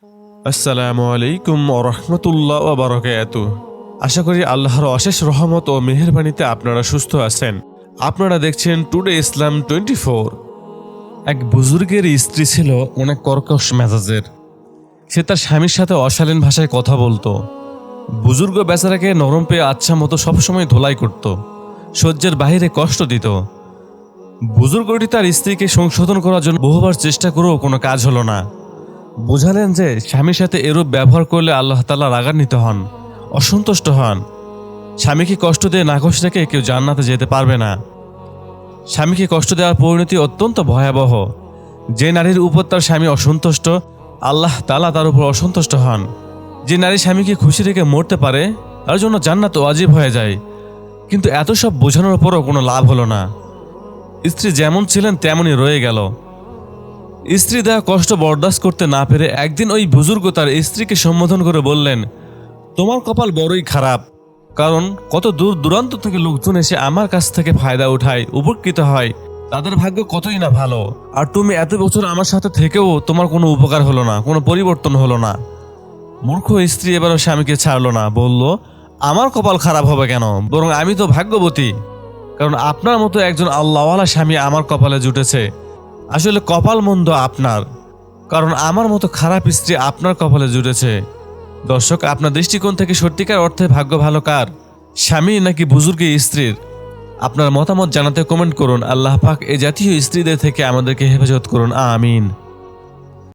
আসসালামু আলাইকুম ওয়া রাহমাতুল্লাহি ওয়া বারাকাতুহু। আশা করি আল্লাহর অশেষ রহমত ও মেহেরবানিতে আপনারা সুস্থ আছেন। আপনারা দেখছেন টুডে ইসলাম 24। এক বুজুর্গের স্ত্রী ছিল অনেক কর্কশ মেজাজের। সে তার স্বামীর সাথে অশালীন ভাষায় কথা বলতো। বুজুর্গ বেচারাকে নরম পেয়ে আচ্ছা মতো সবসময় ধোলাই করত, সহ্যের বাহিরে কষ্ট দিত। বুজুর্গটি তার স্ত্রীকে সংশোধন করার জন্য বহুবার চেষ্টা করেও কোনো কাজ হলো না। বুঝালেন যে স্বামীর সাথে এরূপ ব্যবহার করলে আল্লাহ তাআলা রাগান্বিত হন, অসন্তুষ্ট হন। স্বামীকে কষ্ট দিয়ে নাখোশ রেখে কেউ জান্নাতে যেতে পারবে না। স্বামীকে কষ্ট দেওয়ার পরিণতি অত্যন্ত ভয়াবহ। যে নারীর উপর তার স্বামী অসন্তুষ্ট, আল্লাহ তাআলা তার উপর অসন্তুষ্ট হন। যে নারী স্বামীকে খুশি রেখে মরতে পারে, তার জন্য জান্নাত ওয়াজিব হয়ে যায়। কিন্তু এত সব বোঝানোর পরও কোনো লাভ হলো না। স্ত্রী যেমন ছিলেন তেমনই রয়ে গেল। স্ত্রী দেওয়া কষ্ট বরদাস্ত করতে না পেরে একদিন ওই বুজুর্গ তার স্ত্রীকে সম্বোধন করে বললেন, তোমার কপাল বড়ই খারাপ, কারণ কত দূর দূরান্ত থেকে লোকজন এসে আমার কাছ থেকে ফায়দা উঠায়, উপকৃত হয়। তাদের ভাগ্য কতই না ভালো, আর তুমি এত বছর আমার সাথে থেকেও তোমার কোনো উপকার হলো না, কোনো পরিবর্তন হলো না। মূর্খ স্ত্রী এবারও স্বামীকে ছাড়লো না, বলল, আমার কপাল খারাপ হবে কেন, বরং আমি তো ভাগ্যবতী, কারণ আপনার মতো একজন আল্লাহওয়ালা স্বামী আমার কপালে জুটেছে। আসলে কপাল মন্দ আপনার, কারণ আমার মতো খারাপ স্ত্রী আপনার কপালে জুটেছে। দর্শক, আপনার দৃষ্টিকোণ থেকে সত্যিকার অর্থে ভাগ্য ভালো কার, স্বামী নাকি বুজুর্গী স্ত্রীর? আপনার মতামত জানাতে কমেন্ট করুন। আল্লাহ পাক এ জাতীয় স্ত্রীদের থেকে আমাদেরকে হেফাজত করুন, আমিন।